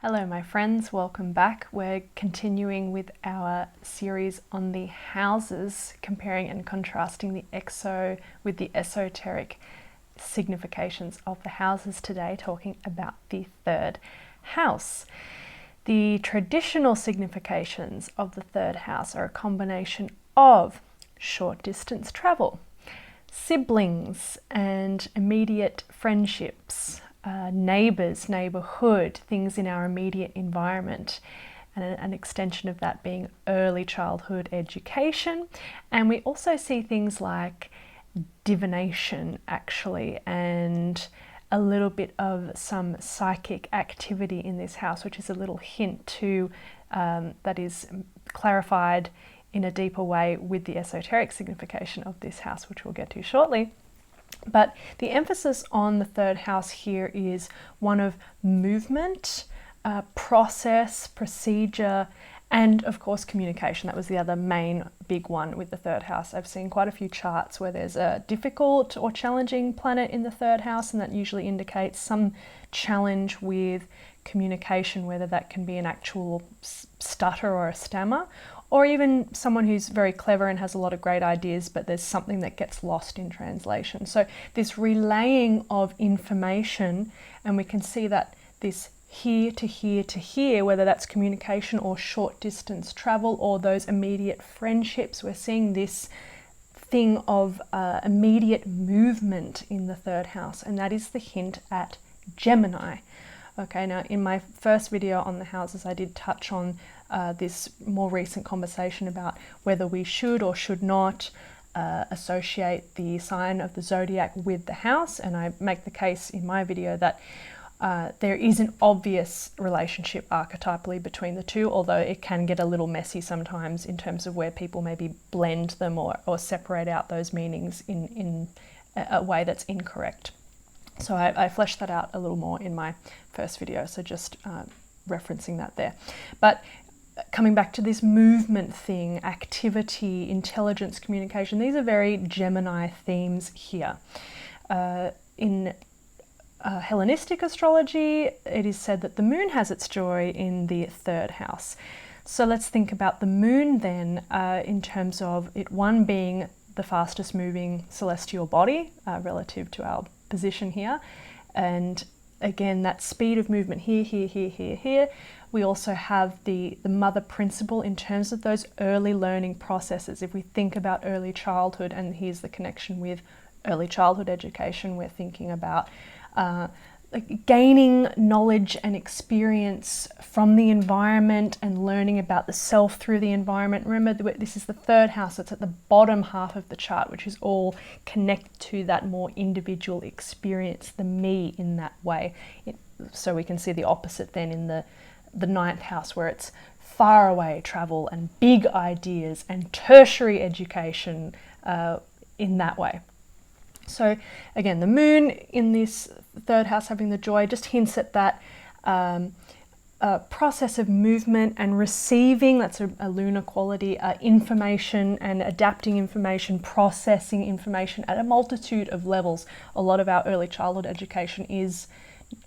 Hello my friends, welcome back. We're continuing with our series on the houses, comparing and contrasting the exo with the esoteric significations of the houses today, talking about the third house. The traditional significations of the third house are a combination of short distance travel, siblings and immediate friendships, neighbours, neighbourhood, things in our immediate environment, and an extension of that being early childhood education. And we also see things like divination actually, and a little bit of some psychic activity in this house, which is a little hint to that is clarified in a deeper way with the esoteric signification of this house, which we'll get to shortly. But the emphasis on the third house here is one of movement, process, procedure, and of course communication. That was the other main big one with the third house. I've seen quite a few charts where there's a difficult or challenging planet in the third house, and that usually indicates some challenge with communication, whether that can be an actual stutter or a stammer, or even someone who's very clever and has a lot of great ideas, but there's something that gets lost in translation. So this relaying of information, and we can see that this here to here to here, whether that's communication or short distance travel or those immediate friendships, we're seeing this thing of immediate movement in the third house, and that is the hint at Gemini. Okay, now in my first video on the houses, I did touch on this more recent conversation about whether we should or should not associate the sign of the zodiac with the house, and I make the case in my video that there is an obvious relationship archetypally between the two, although it can get a little messy sometimes in terms of where people maybe blend them or separate out those meanings in a way that's incorrect. So I fleshed that out a little more in my first video, so just referencing that there. But coming back to this movement thing, activity, intelligence, communication, these are very Gemini themes here. In Hellenistic astrology, it is said that the moon has its joy in the third house. So let's think about the moon then in terms of it, one being the fastest moving celestial body relative to our position here, and again that speed of movement here, here, here, here, here. We also have the mother principle in terms of those early learning processes. If we think about early childhood, and here's the connection with early childhood education, we're thinking about gaining knowledge and experience from the environment and learning about the self through the environment. Remember, this is the third house. It's at the bottom half of the chart, which is all connected to that more individual experience, the me in that way. So we can see the opposite then in the ninth house, where it's far away travel and big ideas and tertiary education in that way. So again, the moon in this third house having the joy just hints at that process of movement and receiving, that's a lunar quality, information and adapting information, processing information at a multitude of levels. A lot of our early childhood education is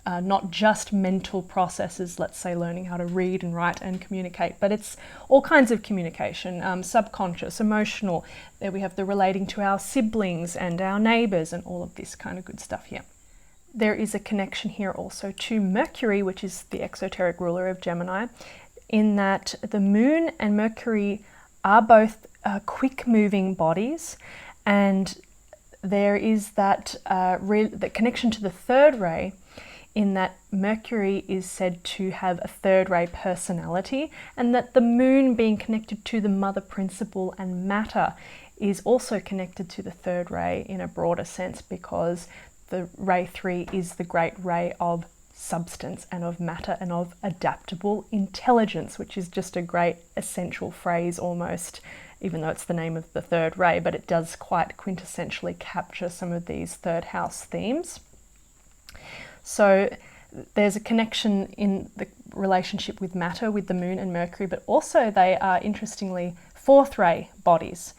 not just mental processes, let's say learning how to read and write and communicate, but it's all kinds of communication, subconscious, emotional. There we have the relating to our siblings and our neighbours and all of this kind of good stuff here. There is a connection here also to Mercury, which is the exoteric ruler of Gemini, in that the moon and Mercury are both quick moving bodies, and there is that the connection to the third ray, in that Mercury is said to have a third ray personality, and that the moon, being connected to the mother principle and matter, is also connected to the third ray in a broader sense, because the ray 3 is the great ray of substance and of matter and of adaptable intelligence, which is just a great essential phrase almost, even though it's the name of the third ray, but it does quite quintessentially capture some of these third house themes. So there's a connection in the relationship with matter with the moon and Mercury, but also they are interestingly fourth ray bodies.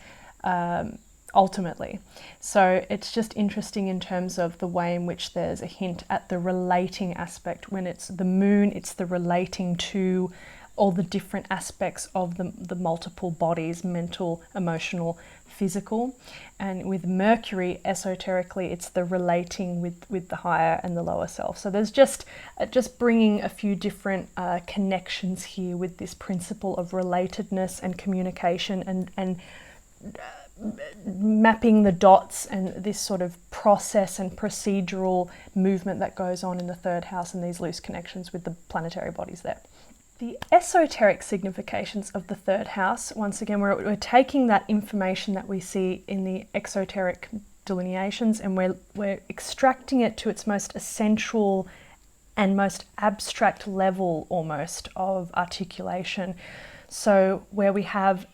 ultimately. So it's just interesting in terms of the way in which there's a hint at the relating aspect. When it's the moon, it's the relating to all the different aspects of the multiple bodies, mental, emotional, physical. And with Mercury, esoterically, it's the relating with the higher and the lower self. So there's just bringing a few different connections here with this principle of relatedness and communication, and mapping the dots, and this sort of process and procedural movement that goes on in the third house, and these loose connections with the planetary bodies there. The esoteric significations of the third house, once again, we're taking that information that we see in the exoteric delineations, and we're extracting it to its most essential and most abstract level almost of articulation. So where we have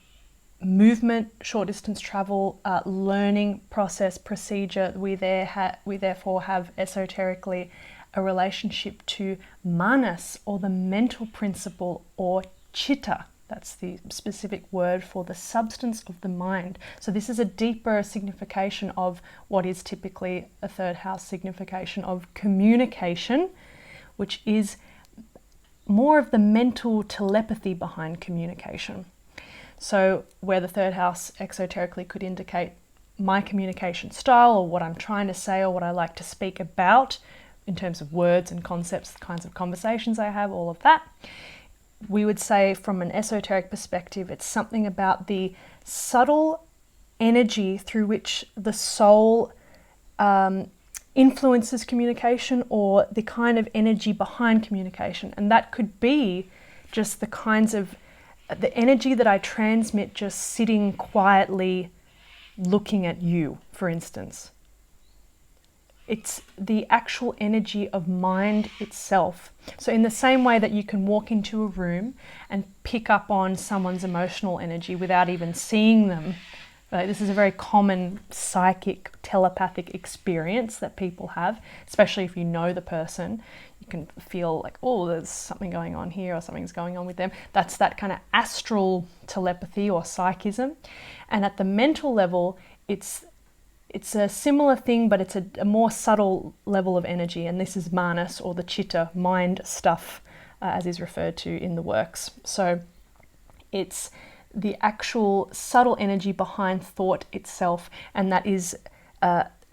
movement, short distance travel, learning, process, procedure, we therefore have esoterically a relationship to manas, or the mental principle, or chitta. That's the specific word for the substance of the mind. So this is a deeper signification of what is typically a third house signification of communication, which is more of the mental telepathy behind communication. So where the third house exoterically could indicate my communication style, or what I'm trying to say, or what I like to speak about in terms of words and concepts, the kinds of conversations I have, all of that. We would say from an esoteric perspective, it's something about the subtle energy through which the soul influences communication, or the kind of energy behind communication. And that could be just the kinds of the energy that I transmit just sitting quietly looking at you, for instance. It's the actual energy of mind itself. So in the same way that you can walk into a room and pick up on someone's emotional energy without even seeing them, right? This is a very common psychic telepathic experience that people have, especially if you know the person. You can feel like, oh, there's something going on here, or something's going on with them. That's that kind of astral telepathy or psychism. And at the mental level, it's a similar thing, but it's a more subtle level of energy, and this is manas, or the chitta, mind stuff, as is referred to in the works. So it's the actual subtle energy behind thought itself, and that is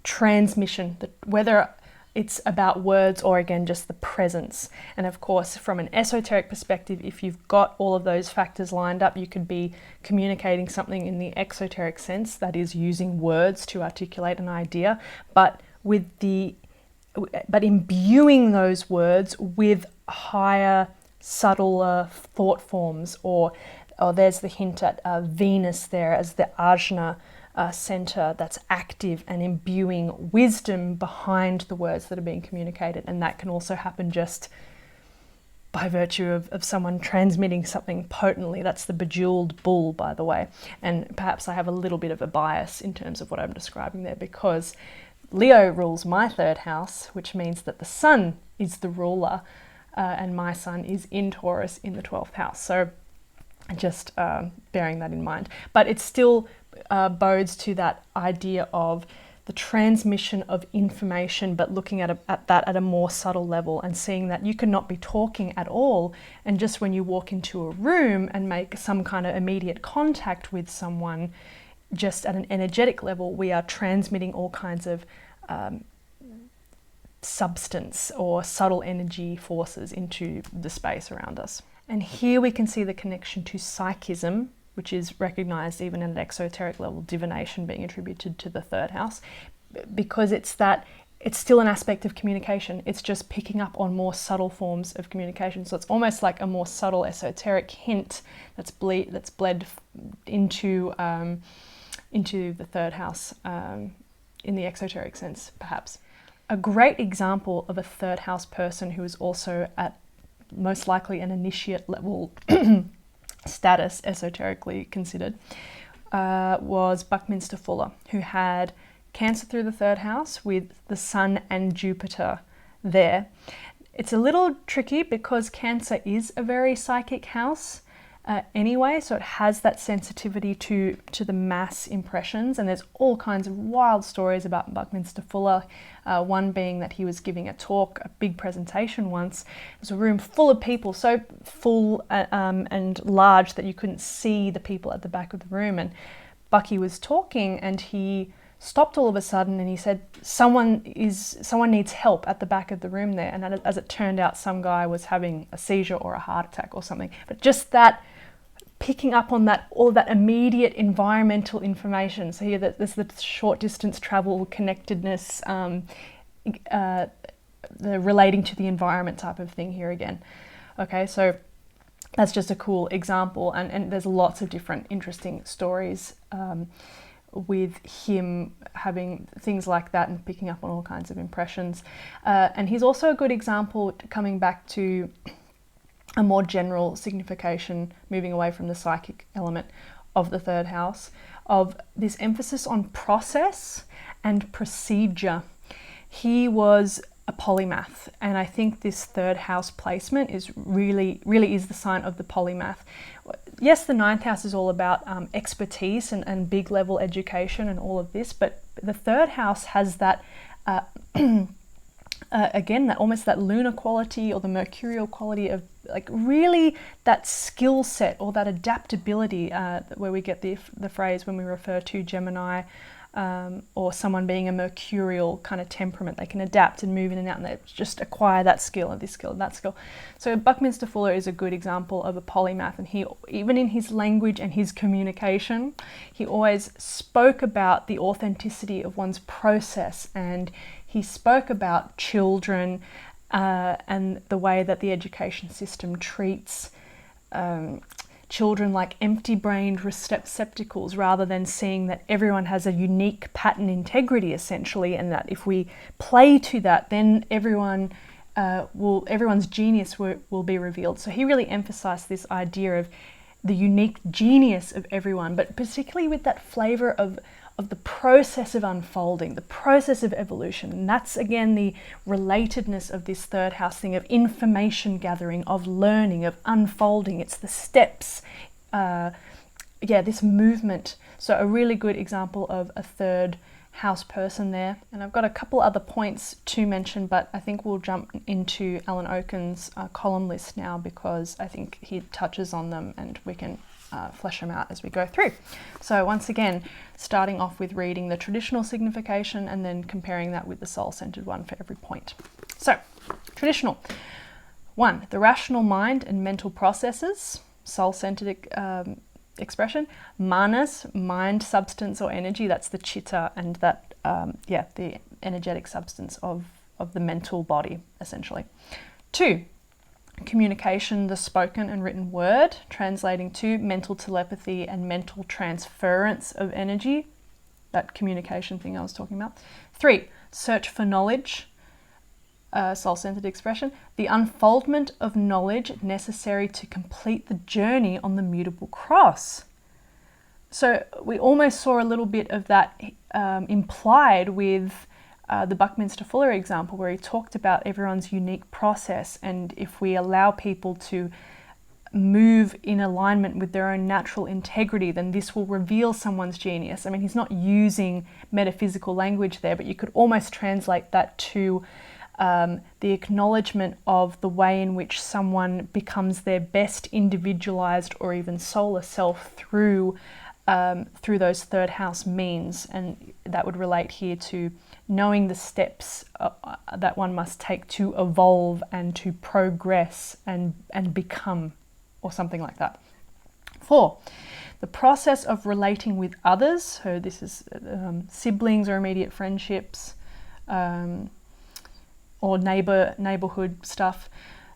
transmission, whether it's about words or, again, just the presence. And of course, from an esoteric perspective, if you've got all of those factors lined up, you could be communicating something in the exoteric sense, that is using words to articulate an idea, but imbuing those words with higher, subtler thought forms, or there's the hint at Venus there as the ajna center that's active and imbuing wisdom behind the words that are being communicated. And that can also happen just by virtue of someone transmitting something potently. That's the bejeweled bull, by the way. And perhaps I have a little bit of a bias in terms of what I'm describing there, because Leo rules my third house, which means that the sun is the ruler, and my sun is in Taurus in the 12th house. So just bearing that in mind. But it's still bodes to that idea of the transmission of information, but looking at that at a more subtle level, and seeing that you cannot be talking at all, and just when you walk into a room and make some kind of immediate contact with someone, just at an energetic level, we are transmitting all kinds of substance or subtle energy forces into the space around us. And here we can see the connection to psychism, which is recognized even at an exoteric level, divination being attributed to the third house, because it's still an aspect of communication. It's just picking up on more subtle forms of communication. So it's almost like a more subtle esoteric hint that's bled into the third house in the exoteric sense, perhaps. A great example of a third house person who is also at most likely an initiate level status, esoterically considered, was Buckminster Fuller, who had Cancer through the third house with the Sun and Jupiter there. It's a little tricky because Cancer is a very psychic house, anyway, so it has that sensitivity to the mass impressions, and there's all kinds of wild stories about Buckminster Fuller, one being that he was giving a talk, a big presentation once. It was a room full of people, so full and large that you couldn't see the people at the back of the room, and Bucky was talking and he stopped all of a sudden and he said, someone needs help at the back of the room there. And as it turned out, some guy was having a seizure or a heart attack or something. But just that, picking up on that, all that immediate environmental information. So here there's the short distance travel, connectedness, the relating to the environment type of thing here again. Okay, so that's just a cool example. And there's lots of different interesting stories with him having things like that and picking up on all kinds of impressions. And he's also a good example, coming back to a more general signification, moving away from the psychic element of the third house, of this emphasis on process and procedure. He was a polymath, and I think this third house placement is really is the sign of the polymath. Yes, the ninth house is all about expertise and big level education and all of this, but the third house has that again, that almost that lunar quality or the mercurial quality of like really that skill set or that adaptability, where we get the phrase when we refer to Gemini or someone being a mercurial kind of temperament. They can adapt and move in and out, and they just acquire that skill and this skill and that skill. So Buckminster Fuller is a good example of a polymath, and he, even in his language and his communication, he always spoke about the authenticity of one's process, and he spoke about children and the way that the education system treats children like empty-brained receptacles, rather than seeing that everyone has a unique pattern integrity essentially, and that if we play to that, then everyone's genius will be revealed. So he really emphasized this idea of the unique genius of everyone, but particularly with that flavor of the process of unfolding, the process of evolution. And that's again the relatedness of this third house thing of information gathering, of learning, of unfolding. It's the steps, this movement. So a really good example of a third house person there. And I've got a couple other points to mention, but I think we'll jump into Alan Oken's column list now, because I think he touches on them and we can flesh them out as we go through. So once again, starting off with reading the traditional signification and then comparing that with the soul-centered one for every point. So, traditional. 1, the rational mind and mental processes, soul-centered expression. Manas, mind, substance or energy, that's the chitta, and that, the energetic substance of the mental body, essentially. 2, communication, the spoken and written word, translating to mental telepathy and mental transference of energy, that communication thing I was talking about. 3, search for knowledge, soul-centered expression, the unfoldment of knowledge necessary to complete the journey on the mutable cross. So we almost saw a little bit of that implied with the Buckminster Fuller example, where he talked about everyone's unique process, and if we allow people to move in alignment with their own natural integrity, then this will reveal someone's genius. I mean, he's not using metaphysical language there, but you could almost translate that to the acknowledgement of the way in which someone becomes their best individualized or even solar self through those third house means. And that would relate here to knowing the steps that one must take to evolve and to progress and become, or something like that. 4, the process of relating with others. So this is siblings or immediate friendships, or neighborhood stuff.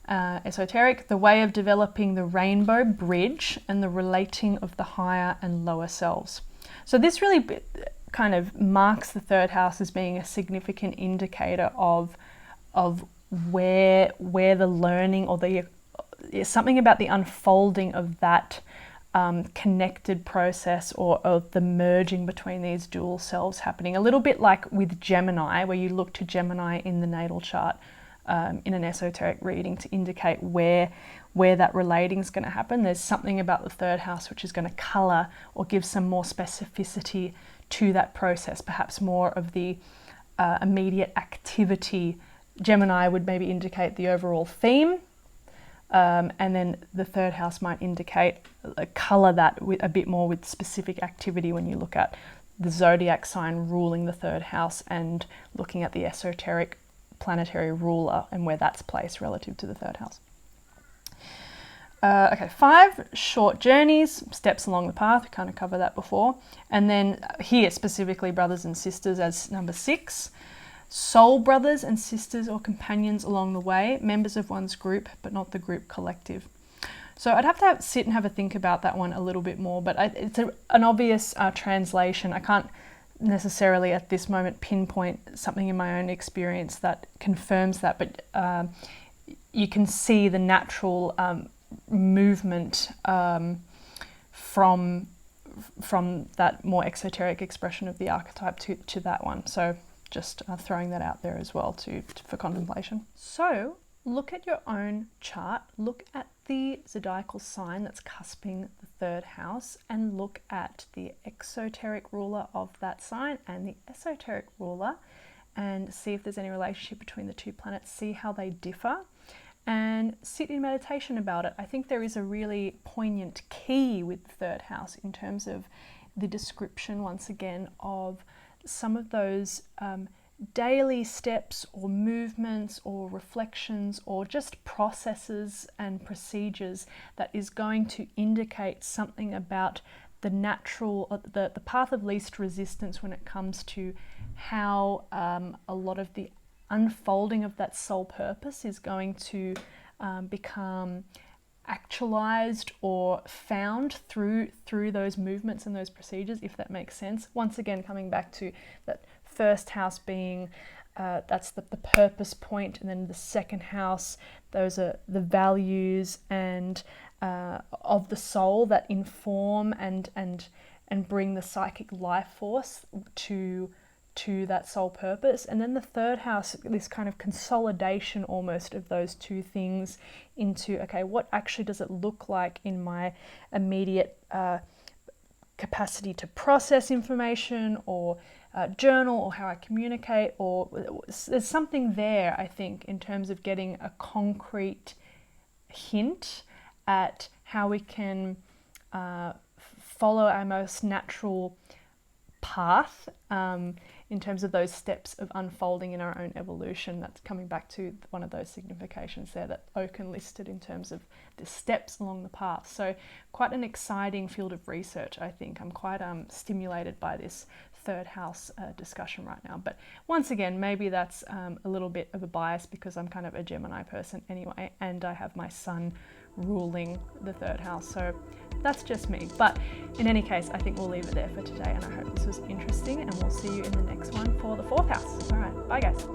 Esoteric, the way of developing the rainbow bridge and the relating of the higher and lower selves. So this really kind of marks the third house as being a significant indicator of where the learning or something about the unfolding of that connected process, or of the merging between these dual selves happening. A little bit like with Gemini, where you look to Gemini in the natal chart in an esoteric reading to indicate where that relating is going to happen. There's something about the third house which is going to colour or give some more specificity to that process, perhaps more of the immediate activity. Gemini would maybe indicate the overall theme, and then the third house might indicate, colour that with a bit more with specific activity when you look at the zodiac sign ruling the third house and looking at the esoteric planetary ruler and where that's placed relative to the third house. Okay, 5 short journeys, steps along the path. We kind of covered that before. And then here specifically brothers and sisters as number 6. Soul brothers and sisters or companions along the way, members of one's group, but not the group collective. So I'd have to sit and have a think about that one a little bit more, but it's an obvious translation. I can't necessarily at this moment pinpoint something in my own experience that confirms that, but you can see the natural movement from that more exoteric expression of the archetype to that one. So just throwing that out there as well for contemplation. So look at your own chart, look at the zodiacal sign that's cusping the third house, and look at the exoteric ruler of that sign and the esoteric ruler, and see if there's any relationship between the two planets, see how they differ, and sit in meditation about it. I think there is a really poignant key with the third house in terms of the description, once again, of some of those daily steps or movements or reflections or just processes and procedures that is going to indicate something about the natural, the path of least resistance when it comes to how a lot of the unfolding of that soul purpose is going to become actualized or found through those movements and those procedures, if that makes sense. Once again, coming back to that first house being that's the purpose point, and then the second house, those are the values and of the soul that inform and bring the psychic life force to that soul purpose. And then the third house, this kind of consolidation almost of those two things into, okay, what actually does it look like in my immediate capacity to process information or journal, or how I communicate, or there's something there, I think, in terms of getting a concrete hint at how we can follow our most natural path in terms of those steps of unfolding in our own evolution. That's coming back to one of those significations there that Oken listed in terms of the steps along the path. So quite an exciting field of research, I think. I'm quite stimulated by this third house discussion right now. But once again, maybe that's a little bit of a bias because I'm kind of a Gemini person anyway, and I have my sun ruling the third house. So that's just me. But in any case, I think we'll leave it there for today, and I hope this was interesting, and we'll see you in the next one for the fourth house. All right, bye guys.